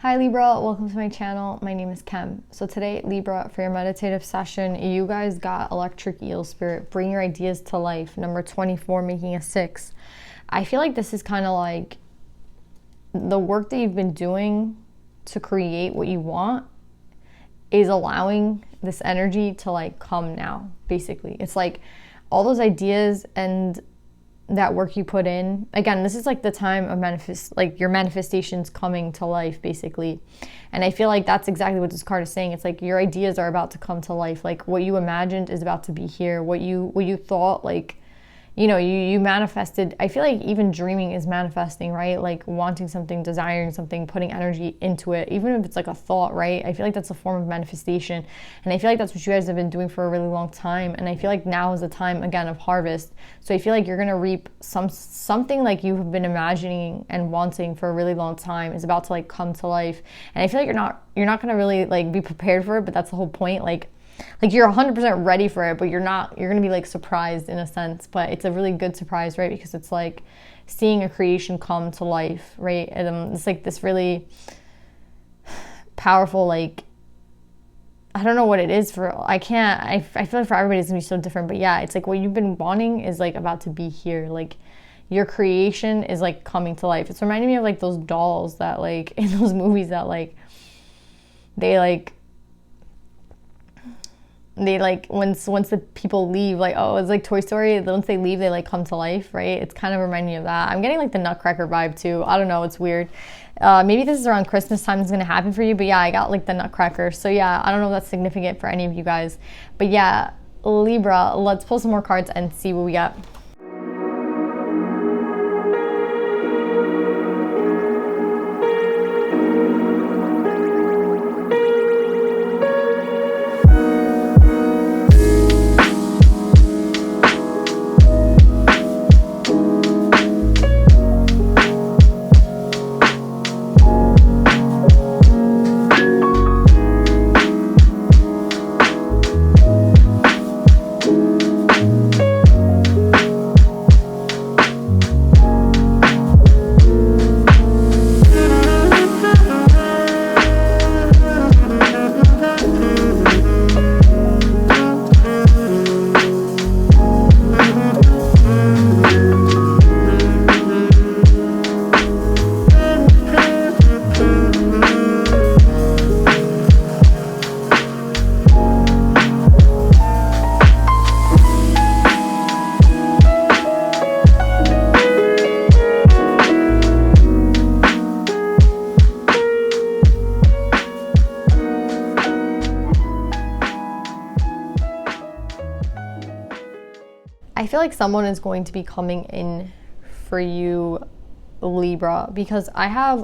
Hi Libra, welcome to my channel. My name is Kem. So today, Libra, for your meditative session, you guys got Electric Eel Spirit, bring your ideas to life, number 24, making a 6. I feel like this is kind of like the work that you've been doing to create what you want is allowing this energy to like come now, basically. It's like all those ideas and that work you put in, again, this is like the time of your manifestations coming to life, basically. And I feel like that's exactly what this card is saying. It's like your ideas are about to come to life. Like what you imagined is about to be here. What you thought, like, you know, you manifested. I feel like even dreaming is manifesting, right? Like wanting something, desiring something, putting energy into it, even if it's like a thought, right? I feel like that's a form of manifestation. And I feel like that's what you guys have been doing for a really long time. And I feel like now is the time, again, of harvest. So I feel like you're going to reap something like you have been imagining and wanting for a really long time is about to like come to life. And I feel like you're not going to really like be prepared for it, but that's the whole point. Like you're 100% ready for it, but you're going to be like surprised in a sense, but it's a really good surprise, right? Because it's like seeing a creation come to life, right? And it's like this really powerful, like, I don't know what it is I feel like for everybody it's gonna be so different, but yeah, it's like what you've been wanting is like about to be here. Like your creation is like coming to life. It's reminding me of like those dolls that like in those movies that like they like once the people leave, like, oh, it's like Toy Story, once they leave they like come to life, right? It's kind of reminding me of that. I'm getting like the Nutcracker vibe too. I don't know, it's weird. Maybe this is around Christmas time, it's gonna happen for you, but yeah, I got like the Nutcracker. So yeah, I don't know if that's significant for any of you guys, but yeah, Libra, let's pull some more cards and see what we got. I feel like someone is going to be coming in for you, Libra, because I have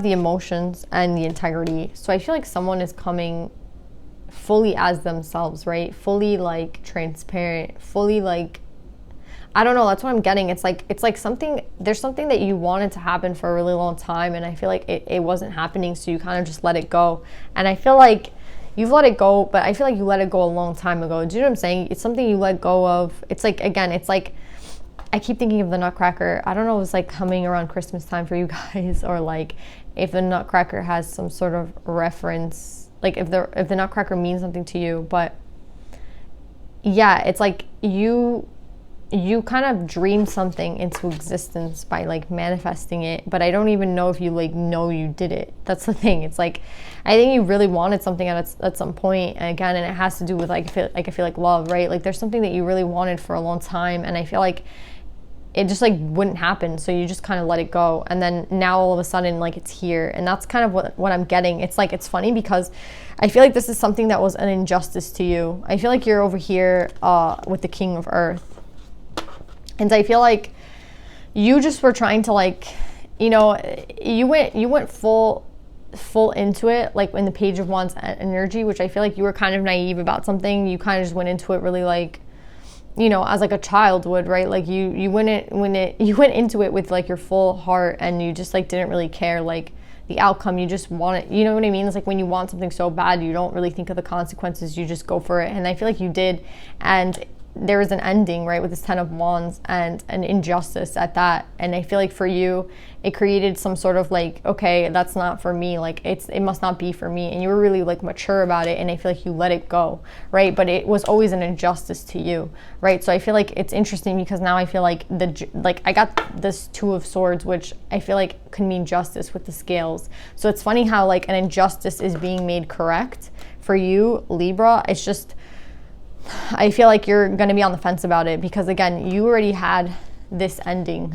the emotions and the integrity. So I feel like someone is coming fully as themselves, right? Fully like transparent, fully like, I don't know, that's what I'm getting. It's like there's something that you wanted to happen for a really long time, and I feel like it wasn't happening, so you kind of just let it go. And I feel like you've let it go, but I feel like you let it go a long time ago. Do you know what I'm saying? It's something you let go of. It's like, again, it's like, I keep thinking of the Nutcracker. I don't know if it's like coming around Christmas time for you guys, or like if the Nutcracker has some sort of reference, like if the Nutcracker means something to you. But yeah, it's like you kind of dream something into existence by like manifesting it, but I don't even know if you like know you did it. That's the thing. It's like I think you really wanted something at some point, and again, and it has to do with like I feel like love, right? Like there's something that you really wanted for a long time, and I feel like it just like wouldn't happen, so you just kind of let it go, and then now all of a sudden like it's here. And that's kind of what I'm getting. It's like, it's funny because I feel like this is something that was an injustice to you. I feel like you're over here with the King of Earth. And I feel like you just were trying to like, you know, you went full into it, like in the Page of Wands energy, which I feel like you were kind of naive about something. You kind of just went into it really like, you know, as like a child would, right? Like you went into it with like your full heart, and you just like didn't really care like the outcome. You just want it, you know what I mean? It's like when you want something so bad, you don't really think of the consequences, you just go for it. And I feel like you did, and there is an ending, right, with this 10 of Wands and an injustice at that. And I feel like for you, it created some sort of like, okay, that's not for me. Like it must not be for me. And you were really like mature about it. And I feel like you let it go, right? But it was always an injustice to you, right? So I feel like it's interesting because now I feel like I got this 2 of Swords, which I feel like could mean justice with the scales. So it's funny how like an injustice is being made correct for you, Libra. It's just, I feel like you're going to be on the fence about it because, again, you already had this ending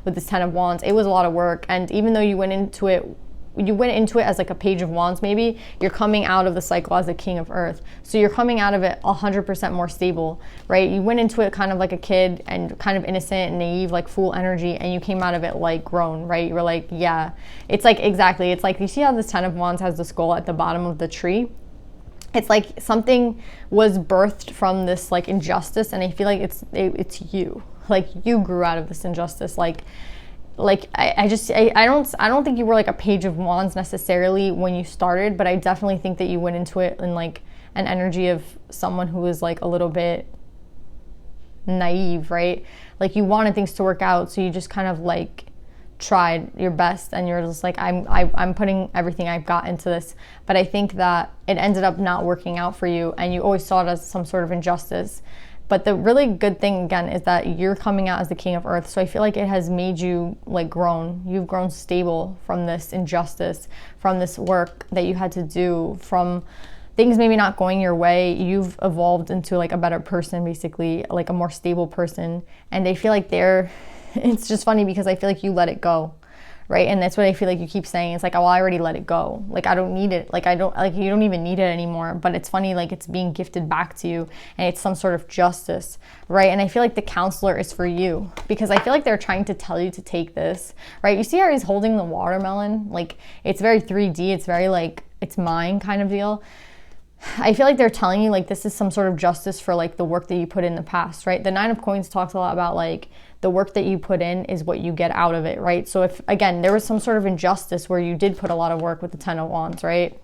with this 10 of Wands. It was a lot of work. And even though you went into it as like a Page of Wands, maybe you're coming out of the cycle as a King of Earth. So you're coming out of it 100% more stable, right? You went into it kind of like a kid and kind of innocent and naive, like full energy. And you came out of it like grown, right? You were like, yeah, it's like, exactly. It's like, you see how this 10 of Wands has the skull at the bottom of the tree? It's like something was birthed from this like injustice, and I feel like it's you. Like you grew out of this injustice. I don't think you were like a Page of Wands necessarily when you started, but I definitely think that you went into it in like an energy of someone who was like a little bit naive, right? Like you wanted things to work out, so you just kind of like tried your best and you're just like, I'm putting everything I've got into this. But I think that it ended up not working out for you, and you always saw it as some sort of injustice. But the really good thing, again, is that you're coming out as the King of Earth. So I feel like it has made you like grown. You've grown stable from this injustice, from this work that you had to do, from things maybe not going your way. You've evolved into like a better person, basically, like a more stable person. And I feel like it's just funny because I feel like you let it go, right? And that's what I feel like you keep saying. It's like, oh, well, I already let it go. Like, I don't need it. Like, you don't even need it anymore. But it's funny, like it's being gifted back to you and it's some sort of justice, right? And I feel like the counselor is for you because I feel like they're trying to tell you to take this, right? You see how he's holding the watermelon? Like, it's very 3D. It's very like, it's mine kind of deal. I feel like they're telling you like this is some sort of justice for like the work that you put in the past, right? The 9 of Coins talks a lot about like the work that you put in is what you get out of it, right? So if, again, there was some sort of injustice where you did put a lot of work with the 10 of Wands, right?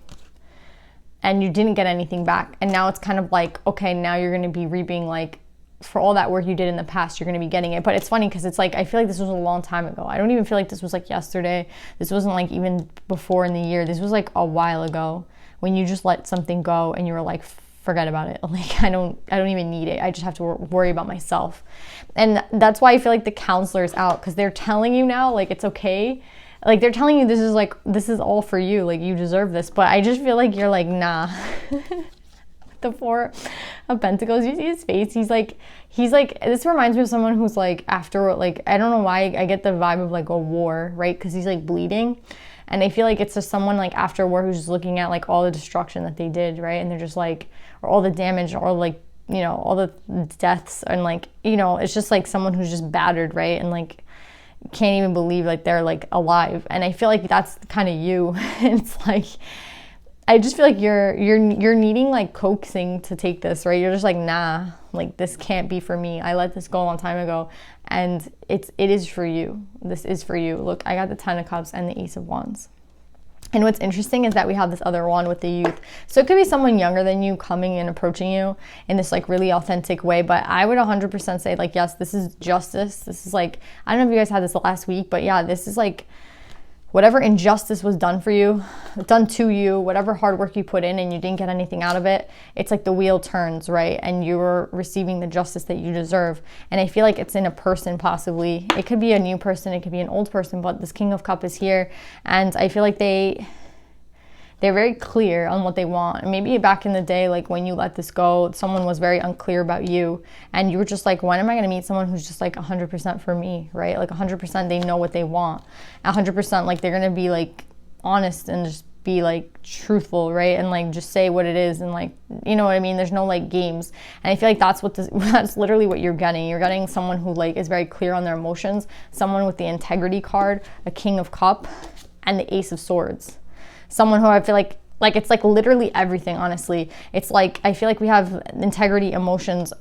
And you didn't get anything back. And now it's kind of like, okay, now you're going to be reaping like for all that work you did in the past, you're going to be getting it. But it's funny because it's like, I feel like this was a long time ago. I don't even feel like this was like yesterday. This wasn't like even before in the year. This was like a while ago when you just let something go and you were like, forget about it. Like, I don't even need it. I just have to worry about myself. And that's why I feel like the counselor is out, because they're telling you now, like, it's okay. Like, they're telling you this is all for you. Like, you deserve this. But I just feel like you're like, nah. The 4 of Pentacles, you see his face? He's like, this reminds me of someone who's like, after, like, I don't know why I get the vibe of like a war, right? Because he's like bleeding. And I feel like it's just someone like after war who's just looking at like all the destruction that they did, right? And they're just like, or all the damage, or like, you know, all the deaths, and like, you know, it's just like someone who's just battered, right? And like can't even believe like they're like alive. And I feel like that's kind of you. It's like, I just feel like you're needing like coaxing to take this, right? You're just like, nah, like this can't be for me. I let this go a long time ago, and it is for you. This is for you. Look, I got the 10 of Cups and the Ace of Wands. And what's interesting is that we have this other wand with the Youth. So it could be someone younger than you coming and approaching you in this like really authentic way. But I would 100% say like, yes, this is justice. This is like, I don't know if you guys had this last week, but yeah, this is like, whatever injustice was done for you, done to you, whatever hard work you put in and you didn't get anything out of it, it's like the wheel turns, right? And you're receiving the justice that you deserve. And I feel like it's in a person possibly. It could be a new person, it could be an old person, but this King of Cups is here. And I feel like they're very clear on what they want. And maybe back in the day, like when you let this go, someone was very unclear about you. And you were just like, when am I going to meet someone who's just like 100% for me, right? Like 100% they know what they want. 100% like they're going to be like honest and just be like truthful, right? And like just say what it is. And like, you know what I mean? There's no like games. And I feel like that's literally what you're getting. You're getting someone who like is very clear on their emotions, someone with the integrity card, a King of Cups, and the Ace of Swords. Someone who I feel like it's like literally everything, honestly. It's like, I feel like we have integrity, emotions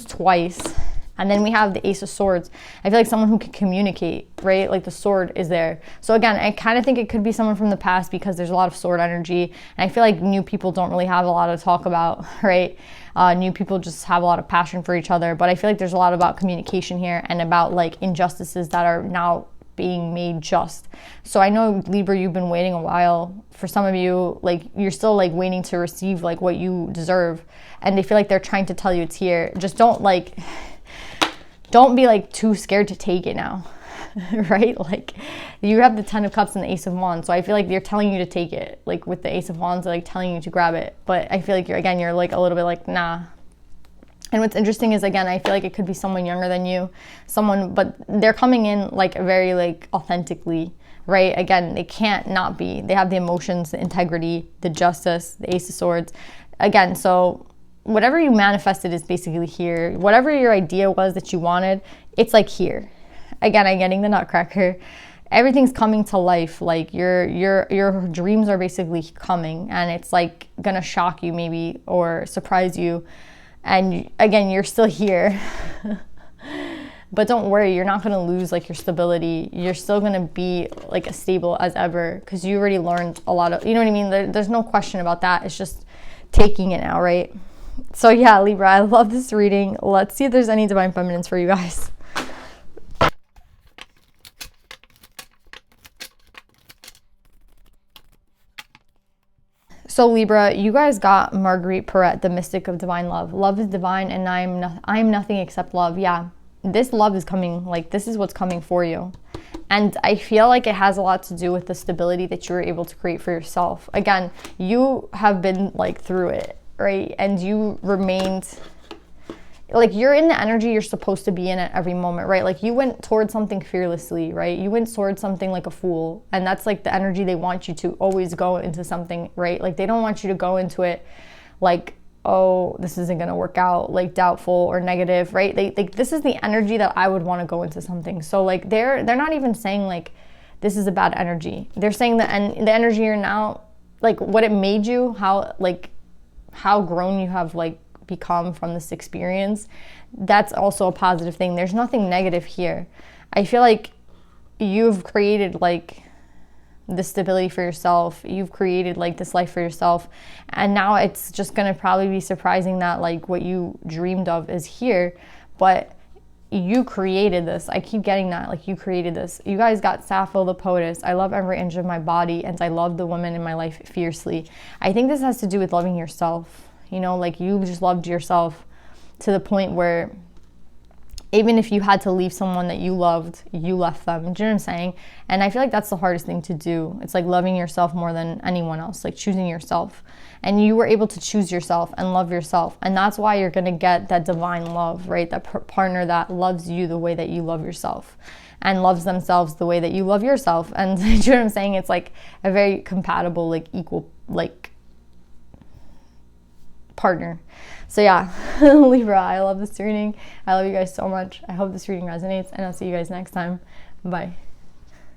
twice, And then we have the Ace of Swords. I feel like someone who can communicate, right? Like the sword is there. So again, I kind of think it could be someone from the past because there's a lot of sword energy. And I feel like new people don't really have a lot to talk about, right? New people just have a lot of passion for each other. But I feel like there's a lot about communication here and about like injustices that are now being made just. So I know, Libra, you've been waiting a while. For some of you, like you're still like waiting to receive like what you deserve, and they feel like they're trying to tell you it's here. Just don't be like too scared to take it now. Right? Like you have the 10 of Cups and the Ace of Wands, so I feel like they're telling you to take it. Like with the Ace of Wands, they're like telling you to grab it, but I feel like you're like a little bit like, nah. And what's interesting is, again, I feel like it could be someone younger than you, but they're coming in like very like authentically, right? Again, they can't not be. They have the emotions, the integrity, the justice, the Ace of Swords. Again, so whatever you manifested is basically here. Whatever your idea was that you wanted, it's like here. Again, I'm getting the Nutcracker. Everything's coming to life. Like your dreams are basically coming, and it's like gonna shock you maybe or surprise you. And again, you're still here. But don't worry, you're not going to lose like your stability. You're still going to be like as stable as ever because you already learned a lot of, you know what I mean? There's no question about that. It's just taking it now, right? So yeah, Libra, I love this reading. Let's see if there's any divine feminines for you guys. So Libra, you guys got Marguerite Perret, the mystic of divine love. Love is divine and I am nothing except love. Yeah, this love is coming, like this is what's coming for you. And I feel like it has a lot to do with the stability that you were able to create for yourself. Again, you have been like through it, right? And you remained, like you're in the energy you're supposed to be in at every moment, right? Like you went towards something fearlessly, right? You went towards something like a fool. And that's like the energy they want you to always go into something, right? Like they don't want you to go into it like, oh, this isn't going to work out, like doubtful or negative, right? This is the energy that I would want to go into something. So like they're not even saying like this is a bad energy. They're saying that, and the energy you're now, like what it made you, how grown you have like become from this experience, that's also a positive thing. There's nothing negative here. I feel like you've created like the stability for yourself. You've created like this life for yourself, and now it's just gonna probably be surprising that like what you dreamed of is here, but you created this. I keep getting that, like you created this. You guys got Sappho the Poetess. I love every inch of my body and I love the woman in my life fiercely. I think this has to do with loving yourself. You know, like you just loved yourself to the point where even if you had to leave someone that you loved, you left them. Do you know what I'm saying? And I feel like that's the hardest thing to do. It's like loving yourself more than anyone else, like choosing yourself. And you were able to choose yourself and love yourself. And that's why you're going to get that divine love, right? That partner that loves you the way that you love yourself and loves themselves the way that you love yourself. And do you know what I'm saying? It's like a very compatible, like equal, like partner. So yeah, Libra, I love this reading. I love you guys so much. I hope this reading resonates, and I'll see you guys next time. Bye.